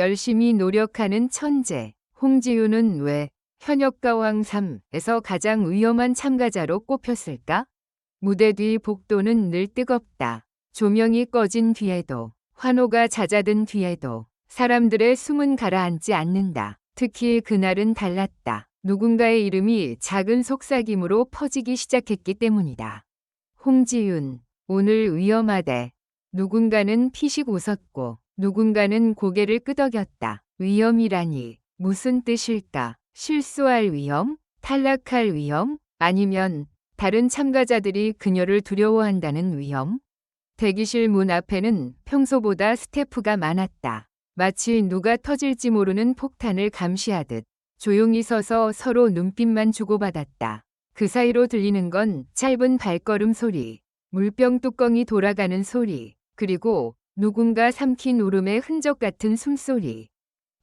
열심히 노력하는 천재. 홍지윤은 왜 현역가왕 3에서 가장 위험한 참가자로 꼽혔을까? 무대 뒤 복도는 늘 뜨겁다. 조명이 꺼진 뒤에도, 환호가 잦아든 뒤에도 사람들의 숨은 가라앉지 않는다. 특히 그날은 달랐다. 누군가의 이름이 작은 속삭임으로 퍼지기 시작했기 때문이다. 홍지윤, 오늘 위험하대. 누군가는 피식 웃었고 누군가는 고개를 끄덕였다. 위험이라니 무슨 뜻일까? 실수할 위험? 탈락할 위험? 아니면 다른 참가자들이 그녀를 두려워한다는 위험? 대기실 문 앞에는 평소보다 스태프가 많았다. 마치 누가 터질지 모르는 폭탄을 감시하듯 조용히 서서 서로 눈빛만 주고받았다. 그 사이로 들리는 건 짧은 발걸음 소리, 물병 뚜껑이 돌아가는 소리, 그리고 누군가 삼킨 울음의 흔적 같은 숨소리.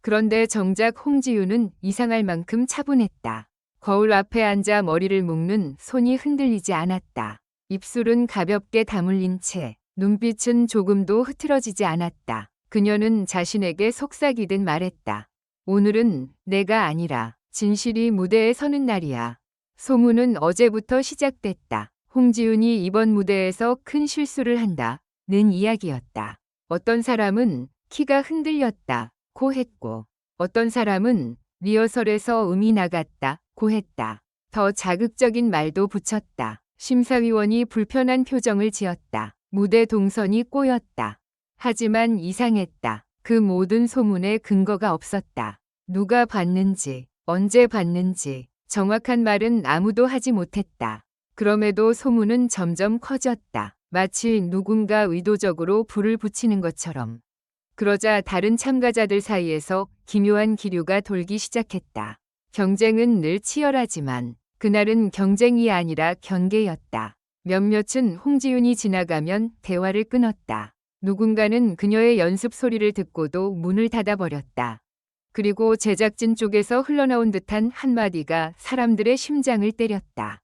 그런데 정작 홍지윤은 이상할 만큼 차분했다. 거울 앞에 앉아 머리를 묶는 손이 흔들리지 않았다. 입술은 가볍게 다물린 채, 눈빛은 조금도 흐트러지지 않았다. 그녀는 자신에게 속삭이듯 말했다. 오늘은 내가 아니라 진실이 무대에 서는 날이야. 소문은 어제부터 시작됐다. 홍지윤이 이번 무대에서 큰 실수를 한다는 이야기였다. 어떤 사람은 키가 흔들렸다고 했고, 어떤 사람은 리허설에서 음이 나갔다고 했다. 더 자극적인 말도 붙였다. 심사위원이 불편한 표정을 지었다. 무대 동선이 꼬였다. 하지만 이상했다. 그 모든 소문에 근거가 없었다. 누가 봤는지, 언제 봤는지, 정확한 말은 아무도 하지 못했다. 그럼에도 소문은 점점 커졌다. 마치 누군가 의도적으로 불을 붙이는 것처럼. 그러자 다른 참가자들 사이에서 기묘한 기류가 돌기 시작했다. 경쟁은 늘 치열하지만 그날은 경쟁이 아니라 경계였다. 몇몇은 홍지윤이 지나가면 대화를 끊었다. 누군가는 그녀의 연습 소리를 듣고도 문을 닫아버렸다. 그리고 제작진 쪽에서 흘러나온 듯한 한마디가 사람들의 심장을 때렸다.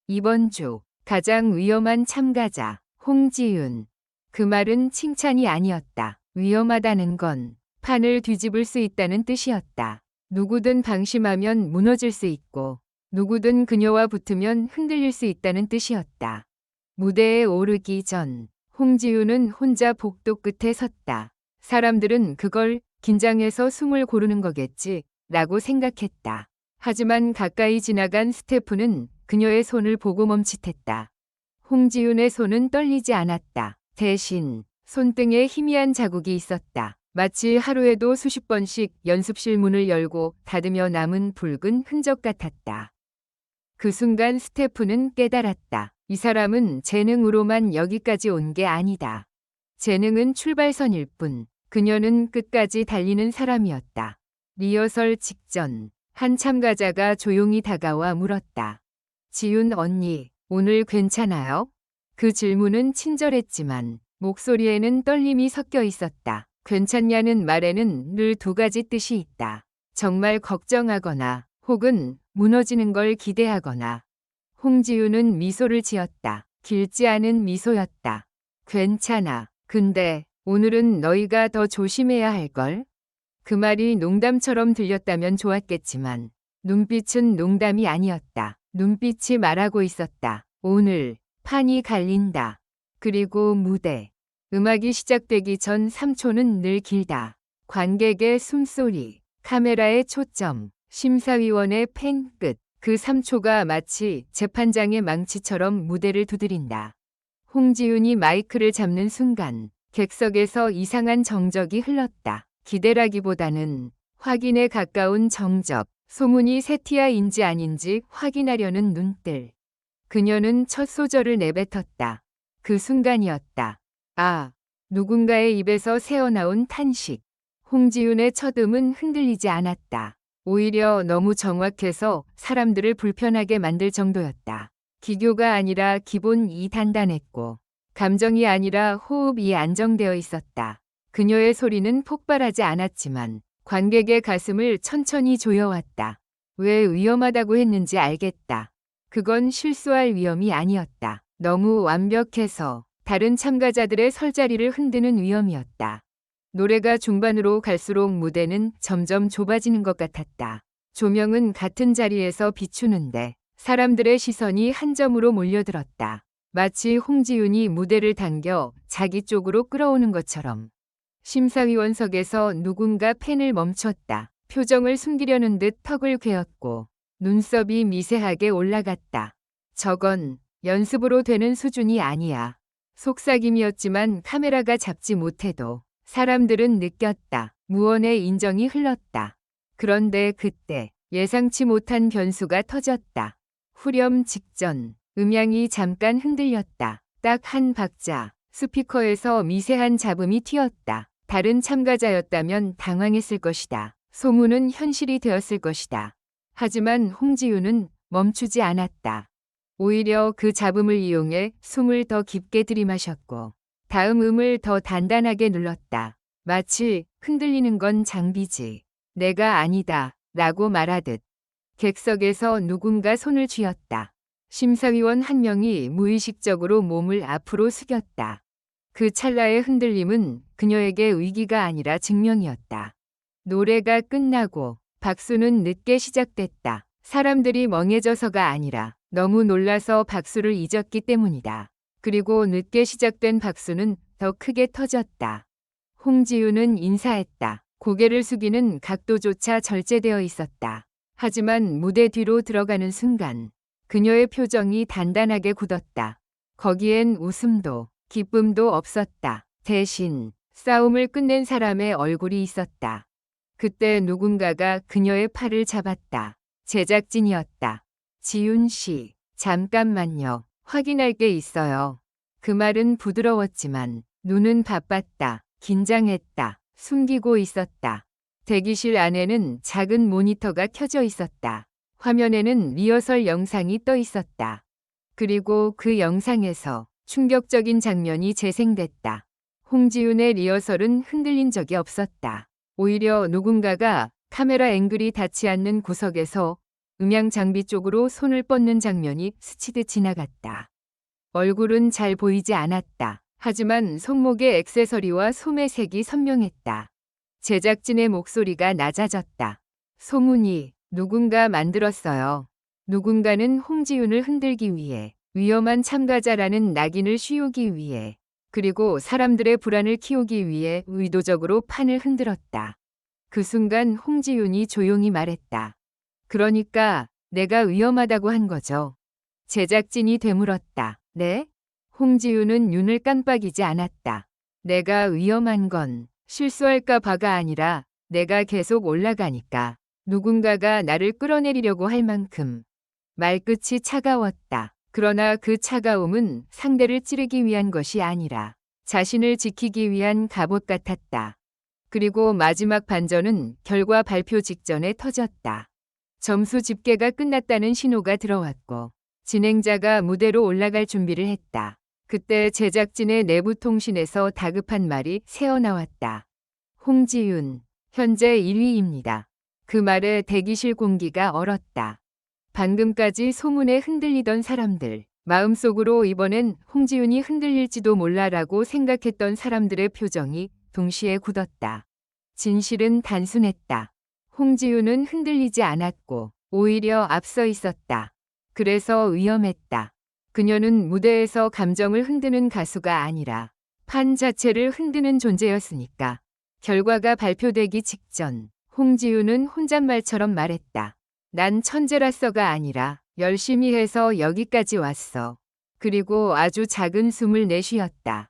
이번 주 가장 위험한 참가자, 홍지윤. 그 말은 칭찬이 아니었다. 위험하다는 건 판을 뒤집을 수 있다는 뜻이었다. 누구든 방심하면 무너질 수 있고, 누구든 그녀와 붙으면 흔들릴 수 있다는 뜻이었다. 무대에 오르기 전, 홍지윤은 혼자 복도 끝에 섰다. 사람들은 그걸 긴장해서 숨을 고르는 거겠지 라고 생각했다. 하지만 가까이 지나간 스태프는 그녀의 손을 보고 멈칫했다. 홍지윤의 손은 떨리지 않았다. 대신 손등에 희미한 자국이 있었다. 마치 하루에도 수십 번씩 연습실 문을 열고 닫으며 남은 붉은 흔적 같았다. 그 순간 스태프는 깨달았다. 이 사람은 재능으로만 여기까지 온 게 아니다. 재능은 출발선일 뿐, 그녀는 끝까지 달리는 사람이었다. 리허설 직전, 한 참가자가 조용히 다가와 물었다. 지윤 언니, 오늘 괜찮아요? 그 질문은 친절했지만 목소리에는 떨림이 섞여 있었다. 괜찮냐는 말에는 늘 두 가지 뜻이 있다. 정말 걱정하거나 혹은 무너지는 걸 기대하거나. 홍지윤은 미소를 지었다. 길지 않은 미소였다. 괜찮아. 근데 오늘은 너희가 더 조심해야 할걸? 그 말이 농담처럼 들렸다면 좋았겠지만 눈빛은 농담이 아니었다. 눈빛이 말하고 있었다. 오늘 판이 갈린다. 그리고 무대. 음악이 시작되기 전 3초는 늘 길다. 관객의 숨소리, 카메라의 초점, 심사위원의 펜 끝. 그 3초가 마치 재판장의 망치처럼 무대를 두드린다. 홍지윤이 마이크를 잡는 순간 객석에서 이상한 정적이 흘렀다. 기대라기보다는 확인에 가까운 정적, 소문이 세티아인지 아닌지 확인하려는 눈들. 그녀는 첫 소절을 내뱉었다. 그 순간이었다. 아, 누군가의 입에서 새어나온 탄식. 홍지윤의 첫 음은 흔들리지 않았다. 오히려 너무 정확해서 사람들을 불편하게 만들 정도였다. 기교가 아니라 기본이 단단했고, 감정이 아니라 호흡이 안정되어 있었다. 그녀의 소리는 폭발하지 않았지만 관객의 가슴을 천천히 조여왔다. 왜 위험하다고 했는지 알겠다. 그건 실수할 위험이 아니었다. 너무 완벽해서 다른 참가자들의 설자리를 흔드는 위험이었다. 노래가 중반으로 갈수록 무대는 점점 좁아지는 것 같았다. 조명은 같은 자리에서 비추는데 사람들의 시선이 한 점으로 몰려들었다. 마치 홍지윤이 무대를 당겨 자기 쪽으로 끌어오는 것처럼. 심사위원석에서 누군가 펜을 멈췄다. 표정을 숨기려는 듯 턱을 괴었고 눈썹이 미세하게 올라갔다. 저건 연습으로 되는 수준이 아니야. 속삭임이었지만 카메라가 잡지 못해도 사람들은 느꼈다. 무언의 인정이 흘렀다. 그런데 그때 예상치 못한 변수가 터졌다. 후렴 직전 음향이 잠깐 흔들렸다. 딱 한 박자 스피커에서 미세한 잡음이 튀었다. 다른 참가자였다면 당황했을 것이다. 소문은 현실이 되었을 것이다. 하지만 홍지윤은 멈추지 않았다. 오히려 그 잡음을 이용해 숨을 더 깊게 들이마셨고 다음 음을 더 단단하게 눌렀다. 마치 흔들리는 건 장비지. 내가 아니다 라고 말하듯. 객석에서 누군가 손을 쥐었다. 심사위원 한 명이 무의식적으로 몸을 앞으로 숙였다. 그 찰나의 흔들림은 그녀에게 위기가 아니라 증명이었다. 노래가 끝나고 박수는 늦게 시작됐다. 사람들이 멍해져서가 아니라 너무 놀라서 박수를 잊었기 때문이다. 그리고 늦게 시작된 박수는 더 크게 터졌다. 홍지윤은 인사했다. 고개를 숙이는 각도조차 절제되어 있었다. 하지만 무대 뒤로 들어가는 순간 그녀의 표정이 단단하게 굳었다. 거기엔 웃음도 기쁨도 없었다. 대신 싸움을 끝낸 사람의 얼굴이 있었다. 그때 누군가가 그녀의 팔을 잡았다. 제작진이었다. 지윤 씨, 잠깐만요. 확인할 게 있어요. 그 말은 부드러웠지만 눈은 바빴다. 긴장했다. 숨기고 있었다. 대기실 안에는 작은 모니터가 켜져 있었다. 화면에는 리허설 영상이 떠 있었다. 그리고 그 영상에서 충격적인 장면이 재생됐다. 홍지윤의 리허설은 흔들린 적이 없었다. 오히려 누군가가 카메라 앵글이 닿지 않는 구석에서 음향 장비 쪽으로 손을 뻗는 장면이 스치듯 지나갔다. 얼굴은 잘 보이지 않았다. 하지만 손목의 액세서리와 소매색이 선명했다. 제작진의 목소리가 낮아졌다. 소문이 누군가 만들었어요. 누군가는 홍지윤을 흔들기 위해, 위험한 참가자라는 낙인을 씌우기 위해, 그리고 사람들의 불안을 키우기 위해 의도적으로 판을 흔들었다. 그 순간 홍지윤이 조용히 말했다. 그러니까 내가 위험하다고 한 거죠. 제작진이 되물었다. 네? 홍지윤은 눈을 깜빡이지 않았다. 내가 위험한 건 실수할까 봐가 아니라 내가 계속 올라가니까 누군가가 나를 끌어내리려고 할 만큼. 말끝이 차가웠다. 그러나 그 차가움은 상대를 찌르기 위한 것이 아니라 자신을 지키기 위한 갑옷 같았다. 그리고 마지막 반전은 결과 발표 직전에 터졌다. 점수 집계가 끝났다는 신호가 들어왔고 진행자가 무대로 올라갈 준비를 했다. 그때 제작진의 내부 통신에서 다급한 말이 새어나왔다. 홍지윤, 현재 1위입니다. 그 말에 대기실 공기가 얼었다. 방금까지 소문에 흔들리던 사람들, 마음속으로 이번엔 홍지윤이 흔들릴지도 몰라라고 생각했던 사람들의 표정이 동시에 굳었다. 진실은 단순했다. 홍지윤은 흔들리지 않았고 오히려 앞서 있었다. 그래서 위험했다. 그녀는 무대에서 감정을 흔드는 가수가 아니라 판 자체를 흔드는 존재였으니까. 결과가 발표되기 직전 홍지윤은 혼잣말처럼 말했다. 난 천재라서가 아니라 열심히 해서 여기까지 왔어. 그리고 아주 작은 숨을 내쉬었다.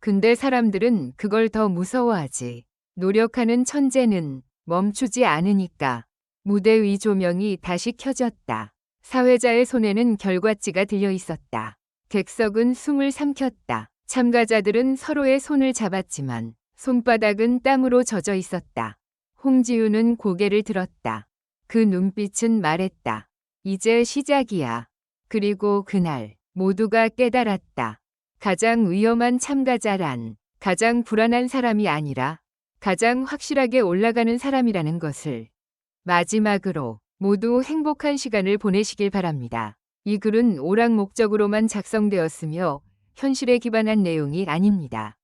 근데 사람들은 그걸 더 무서워하지. 노력하는 천재는 멈추지 않으니까. 무대 위 조명이 다시 켜졌다. 사회자의 손에는 결과지가 들려 있었다. 객석은 숨을 삼켰다. 참가자들은 서로의 손을 잡았지만 손바닥은 땀으로 젖어 있었다. 홍지윤은 고개를 들었다. 그 눈빛은 말했다. 이제 시작이야. 그리고 그날 모두가 깨달았다. 가장 위험한 참가자란 가장 불안한 사람이 아니라 가장 확실하게 올라가는 사람이라는 것을. 마지막으로 모두 행복한 시간을 보내시길 바랍니다. 이 글은 오락 목적으로만 작성되었으며 현실에 기반한 내용이 아닙니다.